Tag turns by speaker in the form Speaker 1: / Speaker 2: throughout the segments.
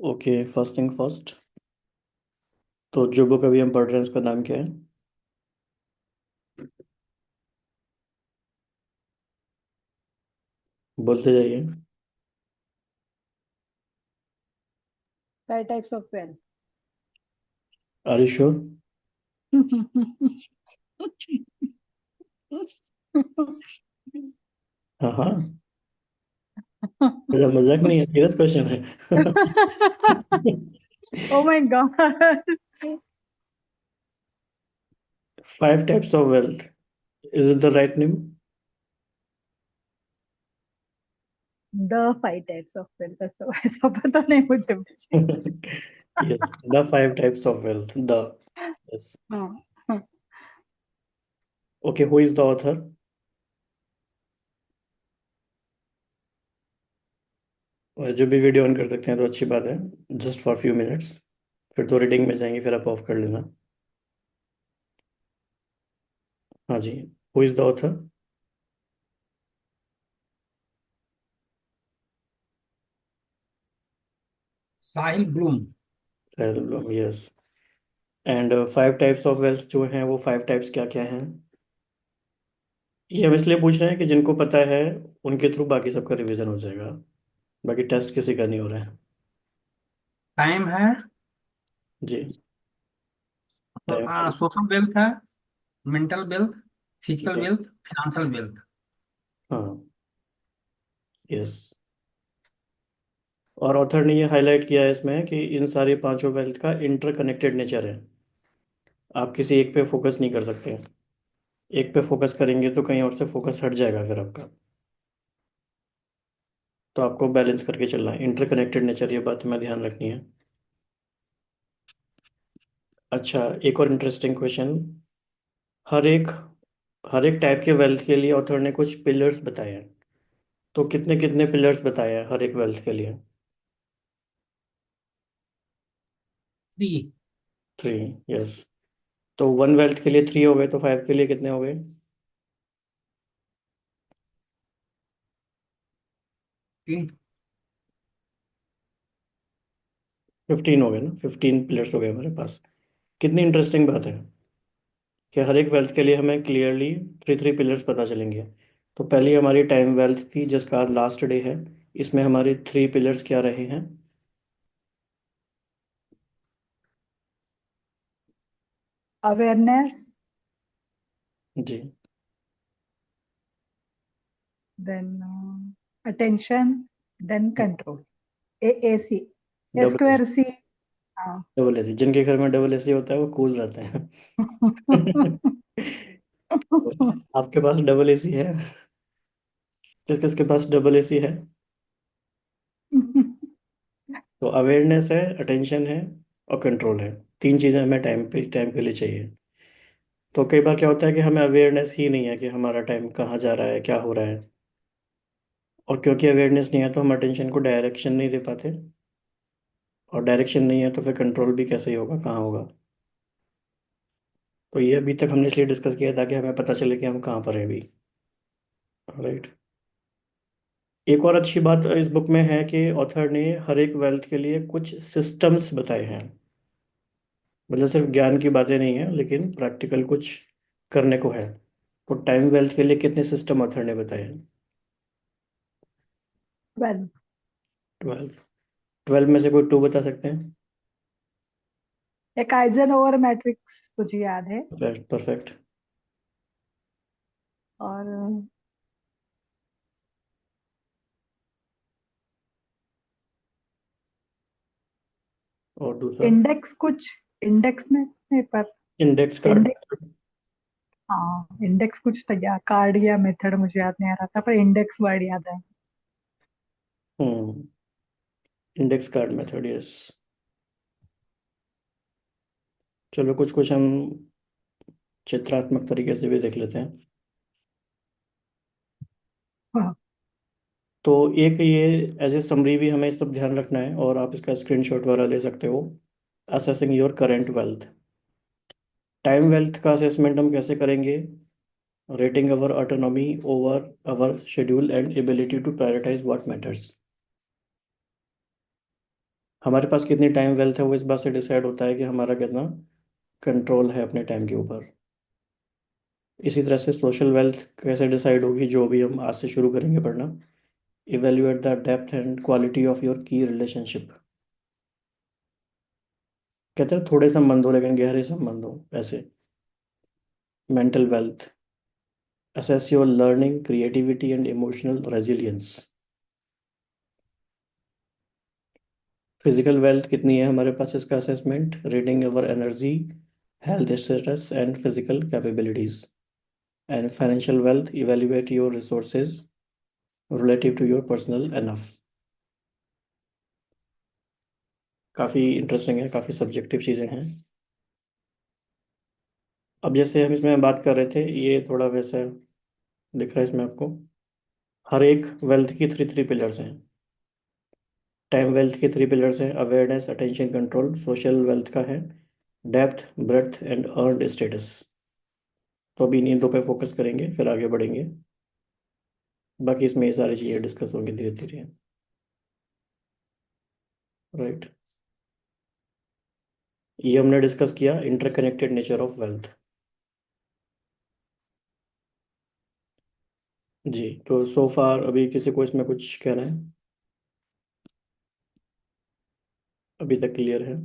Speaker 1: Okay, first thing first. तो जो book अभी हम पढ़ रहे हैं उसका नाम क्या है? बोलते जाइए।
Speaker 2: Five types of wealth.
Speaker 1: Are you sure? हाँ हाँ। मेरा मजाक नहीं है, सीरियस क्वेश्चन है।
Speaker 2: Oh my God.
Speaker 1: Five types of wealth, is it the right name?
Speaker 2: The five types of wealth. ऐसा ऐसा पता नहीं मुझे।
Speaker 1: Yes, the five types of wealth, the. Yes.
Speaker 2: हाँ हाँ।
Speaker 1: Okay, who is the author? जो भी वीडियो ऑन कर सकते हैं तो अच्छी बात है, जस्ट फॉर फ्यू मिनट्स। फिर तो रीडिंग में जाएंगे, फिर आप ऑफ कर लेना। हाँ जी। Who is the author?
Speaker 3: Sahil Bloom.
Speaker 1: Yes. And five types of wealth जो हैं वो फाइव टाइप्स क्या क्या हैं? ये हम इसलिए पूछ रहे हैं कि जिनको पता है उनके थ्रू बाकी सबका रिवीजन हो जाएगा। बाकी टेस्ट किसी का नहीं हो रहा है।
Speaker 3: टाइम है।
Speaker 1: जी। टाइम।
Speaker 3: सोशल वेल्थ है। Mental wealth. फिजिकल
Speaker 1: या।
Speaker 3: वेल्थ। Financial wealth.
Speaker 1: हाँ। यस। और ऑथर ने ये हाईलाइट किया है इसमें कि इन सारे पांचों वेल्थ का इंटरकनेक्टेड नेचर है। आप किसी एक पे फोकस नहीं कर सकते। एक पे फोकस करेंगे तो कहीं और से फोकस हट जाएगा फिर आपका। तो आपको बैलेंस करके चलना है, इंटरकनेक्टेड नेचर, ये बात हमें ध्यान रखनी है। अच्छा, एक और इंटरेस्टिंग क्वेश्चन। हर एक हर एक टाइप के वेल्थ के लिए ऑथर ने कुछ पिलर्स बताए हैं। तो कितने कितने पिलर्स बताए हैं हर एक वेल्थ के लिए?
Speaker 3: थ्री।
Speaker 1: थ्री। यस। तो वन वेल्थ के लिए थ्री हो गए, तो फाइव के लिए कितने हो गए? 15 हो गए ना, 15 पिलर्स हो गए हमारे पास। कितनी इंटरेस्टिंग बात है कि हर एक वेल्थ के लिए हमें क्लियरली थ्री थ्री पिलर्स पता चलेंगे। तो पहली हमारी टाइम वेल्थ थी जिसका आज लास्ट डे है। इसमें हमारे थ्री पिलर्स क्या रहे हैं?
Speaker 2: Awareness,
Speaker 1: जी।
Speaker 2: then attention, then control. AAC. A
Speaker 1: double AC.
Speaker 2: square C. हाँ.
Speaker 1: डबल एसी, जिनके घर में डबल एसी होता है वो कूल रहते हैं। तो आपके पास डबल एसी है? किस किस के पास डबल एसी है? तो अवेयरनेस है, अटेंशन है, और कंट्रोल है। तीन चीज़ें हमें टाइम के लिए चाहिए। तो कई बार क्या होता है कि हमें अवेयरनेस ही नहीं है कि हमारा टाइम कहाँ जा रहा है, क्या हो रहा है। और क्योंकि अवेयरनेस नहीं है तो हम अटेंशन को डायरेक्शन नहीं दे पाते। और डायरेक्शन नहीं है तो फिर कंट्रोल भी कैसे ही होगा, कहाँ होगा। तो ये अभी तक हमने इसलिए डिस्कस किया था कि हमें पता चले कि हम कहाँ पर हैं अभी। राइट। एक और अच्छी बात इस बुक में है कि ऑथर ने हर एक वेल्थ के लिए कुछ सिस्टम्स बताए हैं। मतलब सिर्फ ज्ञान की बातें नहीं है, लेकिन प्रैक्टिकल कुछ करने को है। तो टाइम वेल्थ के लिए कितने सिस्टम ऑथर ने बताए हैं?
Speaker 2: 12.
Speaker 1: 12। 12 में से कोई टू बता सकते हैं?
Speaker 2: एक आइजनहोवर मैट्रिक्स मुझे याद है.
Speaker 1: परफेक्ट।
Speaker 2: और
Speaker 1: और दूसरा?
Speaker 2: इंडेक्स कुछ. इंडेक्स में नहीं पर.
Speaker 1: Index
Speaker 2: index.
Speaker 1: कार्ड।
Speaker 2: हाँ, इंडेक्स कुछ था या कार्ड या मेथड मुझे याद नहीं आ रहा था, पर इंडेक्स वर्ड याद है.
Speaker 1: Hmm. Index card method, yes. चलो कुछ कुछ हम चित्रात्मक तरीके से भी देख लेते हैं।
Speaker 2: हाँ.
Speaker 1: तो एक ये एज ए समरी भी हमें सब ध्यान रखना है, और आप इसका स्क्रीनशॉट वगैरह ले सकते हो। Assessing your current wealth. Time wealth का असेसमेंट हम कैसे करेंगे? Rating our autonomy over our schedule and ability to prioritise what matters. हमारे पास कितनी टाइम वेल्थ है वो इस बात से डिसाइड होता है कि हमारा कितना कंट्रोल है अपने टाइम के ऊपर। इसी तरह से सोशल वेल्थ कैसे डिसाइड होगी, जो भी हम आज से शुरू करेंगे पढ़ना। Evaluate the depth and quality of your की रिलेशनशिप। कहते हैं थोड़े संबंध हो लेकिन गहरे संबंध हो, ऐसे। Mental wealth, assess your learning, creativity and emotional resilience। Physical wealth कितनी है हमारे पास, इसका assessment, reading our energy, health status and physical capabilities. And financial wealth, evaluate your resources relative to your personal enough. काफ़ी interesting है, काफ़ी subjective चीज़ें हैं। अब जैसे हम इसमें बात कर रहे थे, ये थोड़ा वैसा दिख रहा है इसमें आपको। हर एक वेल्थ की थ्री थ्री पिलर्स हैं। टाइम वेल्थ के थ्री पिलर्स हैं, awareness, attention, control. Social wealth का है depth, breadth and earned status. तो अभी इन्हीं दो पे फोकस करेंगे, फिर आगे बढ़ेंगे। बाकी इसमें ये सारी चीज़ें डिस्कस होंगी धीरे धीरे। राइट। ये हमने डिस्कस किया इंटरकनेक्टेड नेचर ऑफ वेल्थ। जी, तो सो फार अभी किसी को इसमें कुछ कहना है? अभी तक क्लियर है?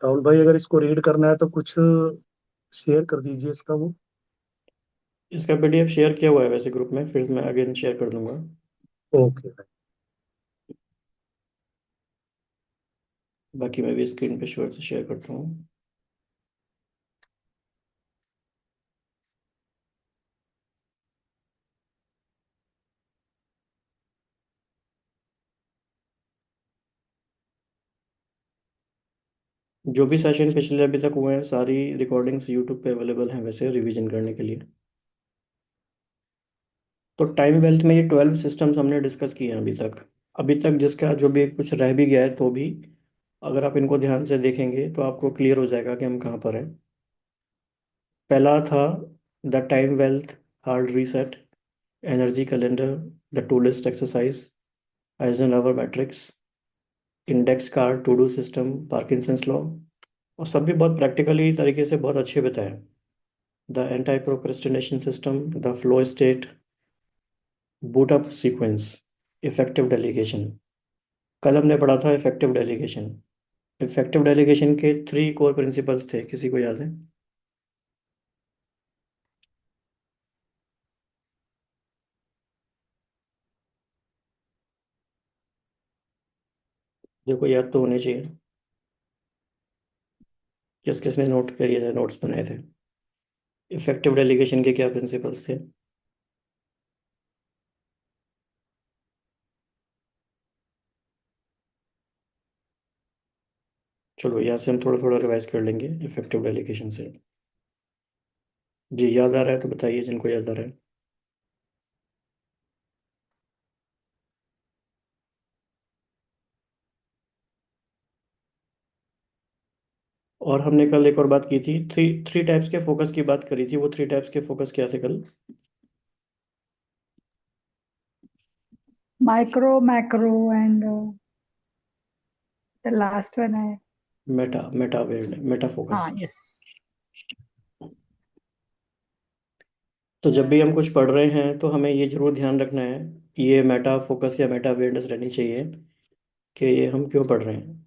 Speaker 4: राहुल भाई, अगर इसको रीड करना है तो कुछ शेयर कर दीजिए इसका वो।
Speaker 1: इसका पीडीएफ शेयर किया हुआ है वैसे ग्रुप में, फिर मैं अगेन शेयर कर दूंगा।
Speaker 4: ओके भाई।
Speaker 1: बाकी मैं भी स्क्रीन पे श्योर से शेयर करता हूँ। जो भी सेशन पिछले अभी तक हुए हैं, सारी रिकॉर्डिंग्स यूट्यूब पे अवेलेबल हैं वैसे, रिवीजन करने के लिए। तो टाइम वेल्थ में ये 12 सिस्टम्स हमने डिस्कस किए हैं अभी तक जिसका जो भी कुछ रह भी गया है तो भी अगर आप इनको ध्यान से देखेंगे तो आपको क्लियर हो जाएगा कि हम कहाँ पर हैं। पहला था the time wealth, hard reset, energy calendar, the to list exercise, Eisenhower matrix, index card, to do system, Parkinson's law. और सब भी बहुत प्रैक्टिकली तरीके से बहुत अच्छे बताए। The anti procrastination system, the flow state, boot up sequence, effective delegation. कल हमने पढ़ा था इफेक्टिव डेलीगेशन। इफेक्टिव डेलीगेशन के थ्री कोर प्रिंसिपल्स थे, किसी को याद है? देखो याद तो होने चाहिए। किस किसने नोट करिए थे, नोट्स बनाए थे? इफेक्टिव डेलीगेशन के क्या प्रिंसिपल्स थे? चलो यहाँ से हम थोड़ा थोड़ा रिवाइज कर लेंगे इफेक्टिव डेलीगेशन से। जी, याद आ रहा है तो बताइए जिनको याद आ रहा है। और हमने कल एक और बात की थी, थ्री थ्री टाइप्स के फोकस की बात करी थी। वो थ्री टाइप्स के फोकस क्या थे कल?
Speaker 2: Micro, macro and the last one है।
Speaker 1: Meta, meta awareness, meta focus.
Speaker 2: हाँ, यस।
Speaker 1: तो जब भी हम कुछ पढ़ रहे हैं तो हमें ये जरूर ध्यान रखना है, ये मेटा फोकस या मेटा अवेयरनेस रहनी चाहिए कि ये हम क्यों पढ़ रहे हैं।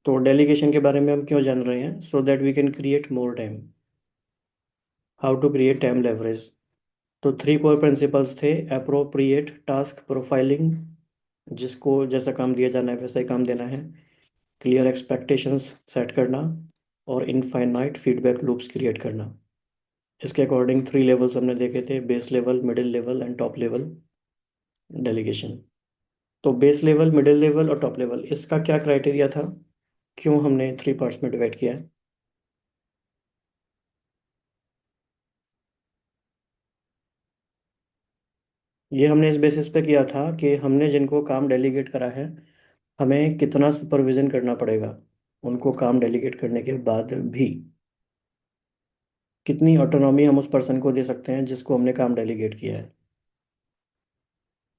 Speaker 1: तो डेलीगेशन के बारे में हम क्यों जान रहे हैं? So that we can create more time. How to create time leverage. तो थ्री कोर प्रिंसिपल्स थे, अप्रोप्रिएट टास्क प्रोफाइलिंग, जिसको जैसा काम दिया जाना है वैसा ही काम देना है। क्लियर एक्सपेक्टेशंस सेट करना। और इनफाइनाइट फीडबैक लूप्स क्रिएट करना। इसके अकॉर्डिंग थ्री लेवल्स हमने देखे थे, base level, middle level and top level delegation. तो बेस लेवल, मिडिल लेवल और टॉप लेवल, इसका क्या क्राइटेरिया था? क्यों हमने थ्री पार्ट्स में डिवाइड किया है? ये हमने इस बेसिस पे किया था कि हमने जिनको काम डेलीगेट करा है, हमें कितना सुपरविजन करना पड़ेगा उनको काम डेलीगेट करने के बाद भी। कितनी ऑटोनॉमी हम उस पर्सन को दे सकते हैं जिसको हमने काम डेलीगेट किया है।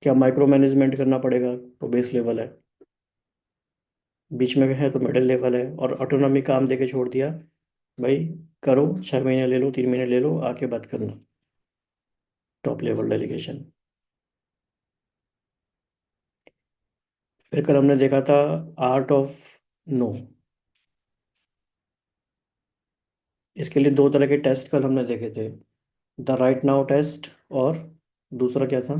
Speaker 1: क्या माइक्रो मैनेजमेंट करना पड़ेगा तो बेस लेवल है, बीच में है तो मिडिल लेवल है, और ऑटोनॉमी काम दे के छोड़ दिया, भाई करो, 6 महीने ले लो, 3 महीने ले लो, आके बात करना, टॉप लेवल डेलीगेशन। फिर कल हमने देखा था आर्ट ऑफ नो। इसके लिए दो तरह के टेस्ट कल हमने देखे थे, द राइट नाउ टेस्ट, और दूसरा क्या था?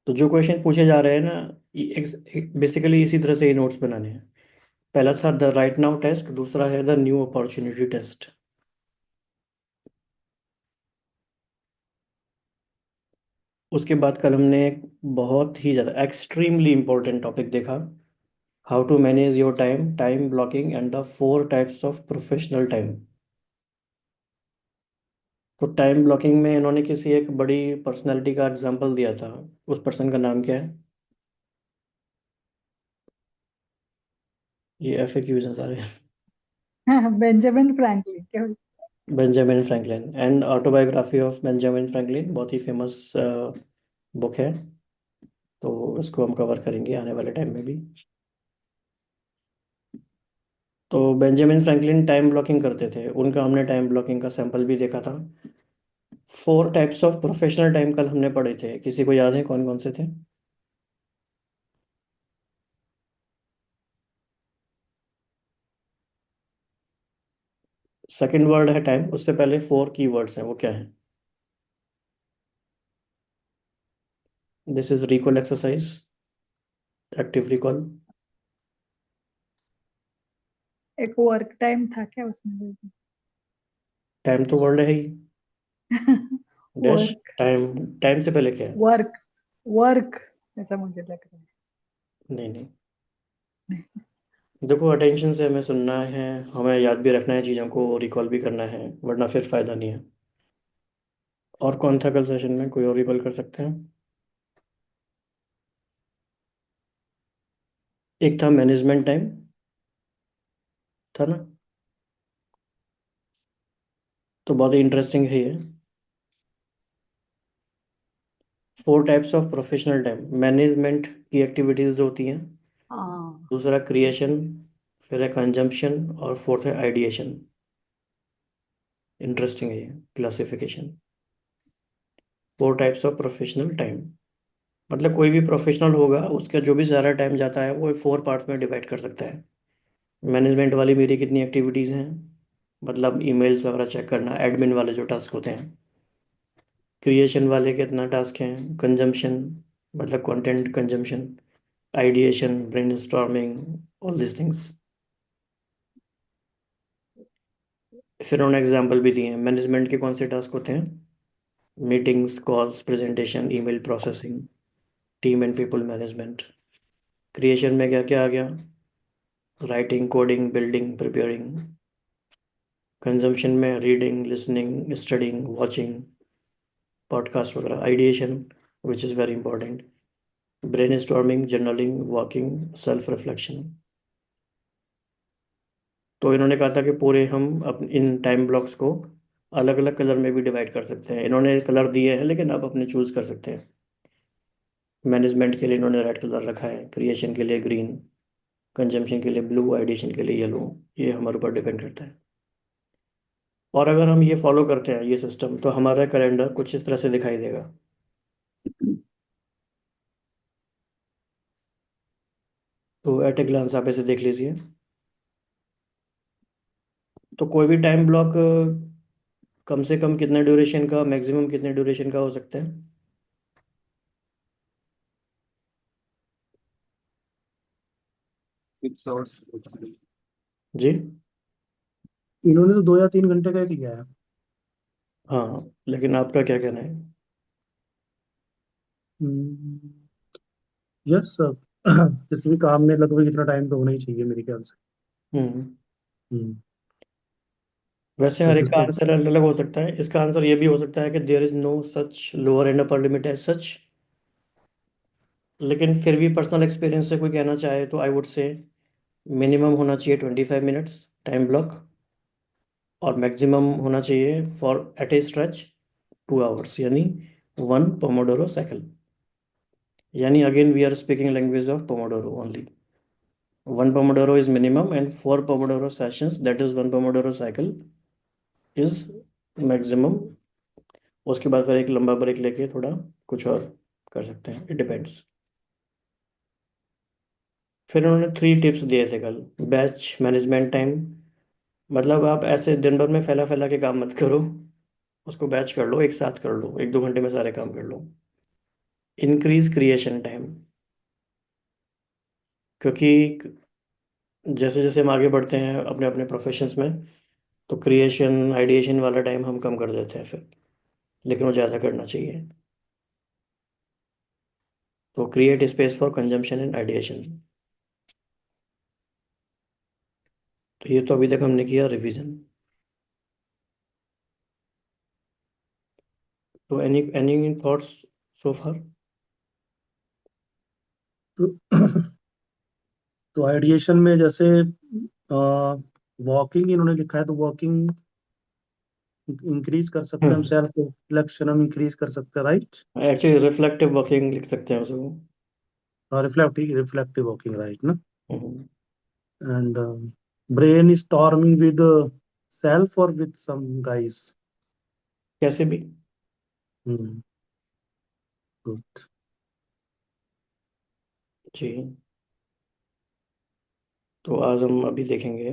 Speaker 1: तो जो क्वेश्चन पूछे जा रहे हैं ना, बेसिकली इसी तरह से ही नोट्स बनाने हैं। पहला था द राइट नाउ टेस्ट, दूसरा है द न्यू अपॉर्चुनिटी टेस्ट। उसके बाद कल हमने एक बहुत ही ज़्यादा एक्सट्रीमली इंपॉर्टेंट टॉपिक देखा, how to manage your time, time blocking and the 4 types of professional time. तो टाइम ब्लॉकिंग में इन्होंने किसी एक बड़ी पर्सनैलिटी का एग्जांपल दिया था। उस पर्सन का नाम क्या है? ये FAQs हैं सारे।
Speaker 2: बेंजामिन फ्रैंकलिन क्या?
Speaker 1: Benjamin Franklin and autobiography of Benjamin Franklin, बहुत ही फेमस बुक है। तो इसको हम कवर करेंगे आने वाले टाइम में भी। तो बेंजामिन फ्रैंकलिन टाइम ब्लॉकिंग करते थे, उनका हमने टाइम ब्लॉकिंग का सैंपल भी देखा था। 4 टाइप्स ऑफ प्रोफेशनल टाइम कल हमने पढ़े थे, किसी को याद है कौन कौन से थे? सेकंड वर्ड है टाइम, उससे पहले 4 कीवर्ड्स हैं, वो क्या है? This is recall exercise, active recall.
Speaker 2: एक वर्क टाइम था क्या उसमें?
Speaker 1: टाइम तो वर्ड है ही, डैश
Speaker 2: वर्क,
Speaker 1: टाइम, टाइम से पहले क्या है?
Speaker 2: वर्क, वर्क, ऐसा मुझे लग रहा
Speaker 1: नहीं नहीं,
Speaker 2: है।
Speaker 1: देखो अटेंशन से हमें सुनना है, हमें याद भी रखना है, चीज़ों को रिकॉल भी करना है, वरना फिर फायदा नहीं है। और कौन था कल सेशन में, कोई और रिकॉल कर सकते हैं? एक था मैनेजमेंट टाइम, था ना? तो बहुत ही इंटरेस्टिंग है ये। 4 types of professional time, management की एक्टिविटीज़ जो होती हैं,
Speaker 2: हाँ,
Speaker 1: दूसरा क्रिएशन, फिर है कंजम्पशन, और फोर्थ है आइडिएशन। इंटरेस्टिंग है ये classification. 4 types of professional time, मतलब कोई भी प्रोफेशनल होगा उसका जो भी सारा टाइम जाता है वो 4 पार्ट्स में डिवाइड कर सकता है। मैनेजमेंट वाली मेरी कितनी एक्टिविटीज़ हैं, मतलब ईमेल्स वगैरह चेक करना, एडमिन वाले जो टास्क होते हैं। क्रिएशन वाले कितना टास्क हैं, कंजम्पशन मतलब content consumption, ideation, brainstorming, all this things. फिर उन्होंने एग्जाम्पल भी दिए हैं, मैनेजमेंट के कौन से टास्क होते हैं, meetings, calls, presentation, email processing, team and people management. Creation में क्या क्या आ गया, writing, coding, building, preparing. Consumption में reading, listening, studying, watching, podcast वगैरह। Ideation which is very important, brainstorming, journaling, walking, self reflection. तो इन्होंने कहा था कि पूरे हम इन टाइम ब्लॉक्स को अलग अलग कलर में भी डिवाइड कर सकते हैं। इन्होंने कलर दिए हैं लेकिन आप अपने चूज कर सकते हैं। मैनेजमेंट के लिए इन्होंने रेड कलर रखा है, क्रिएशन के लिए ग्रीन, कंजम्पशन के लिए ब्लू, आइडिएशन के लिए येलो। ये हमारे ऊपर डिपेंड करता है। और अगर हम ये फॉलो करते हैं ये सिस्टम, तो हमारा कैलेंडर कुछ इस तरह से दिखाई देगा। तो एट ए ग्लांस आप इसे देख लीजिए। तो कोई भी टाइम ब्लॉक कम से कम कितने ड्यूरेशन का, मैक्सिमम कितने ड्यूरेशन का हो सकता है?
Speaker 3: 6 hours।
Speaker 1: जी,
Speaker 4: इन्होंने तो 2 या 3 घंटे का ही किया है।
Speaker 1: हाँ, लेकिन आपका क्या कहना है?
Speaker 4: Yes sir. किसी भी काम में लगभग इतना टाइम तो होना ही चाहिए मेरे ख्याल से।
Speaker 1: हम्म।
Speaker 4: हम्म।
Speaker 1: वैसे
Speaker 4: तो
Speaker 1: हर एक
Speaker 4: फिर
Speaker 1: का
Speaker 4: तो
Speaker 1: आंसर अलग अलग हो सकता है। इसका आंसर ये भी हो सकता है कि there is no such lower and upper limit as such, लेकिन फिर भी पर्सनल एक्सपीरियंस से कोई कहना चाहे तो आई वुड से मिनिमम होना चाहिए 25 मिनट्स टाइम ब्लॉक, और मैक्सिमम होना चाहिए for at a stretch 2 hours, यानी 1 पोमोडोरो साइकिल। यानी again we are speaking language of pomodoro only. 1 pomodoro is minimum and 4 pomodoro sessions, that is 1 pomodoro cycle is maximum. उसके बाद फिर एक लंबा ब्रेक लेके थोड़ा कुछ और कर सकते हैं, इट डिपेंड्स। फिर उन्होंने 3 टिप्स दिए थे कल। बैच मैनेजमेंट टाइम, मतलब आप ऐसे दिन भर में फैला फैला के काम मत करो, उसको बैच कर लो, एक साथ कर लो, 1-2 घंटे में सारे काम कर लो। इंक्रीज क्रिएशन टाइम, क्योंकि जैसे जैसे हम आगे बढ़ते हैं अपने अपने प्रोफेशंस में, तो क्रिएशन आइडिएशन वाला टाइम हम कम कर देते हैं फिर, लेकिन वो ज़्यादा करना चाहिए। तो create space for consumption and ideation. तो ये तो अभी तक हमने किया रिवीजन। तो एनी थॉट्स सो फार?
Speaker 4: तो तो आइडिएशन में जैसे वॉकिंग इन्होंने लिखा है, तो वॉकिंग इंक्रीज कर सकते हैं हम, सेल्फ रिफ्लेक्शन हम इंक्रीज कर सकते हैं, राइट?
Speaker 1: एक्चुअली रिफ्लेक्टिव वर्किंग लिख सकते हैं उसको।
Speaker 4: रिफ्लेक्टिव वॉकिंग, राइट ना?
Speaker 1: Hmm.
Speaker 4: And brainstorming with self और विद सम गाइस।
Speaker 1: कैसे भी।
Speaker 4: गुड।
Speaker 1: जी। तो आज हम अभी देखेंगे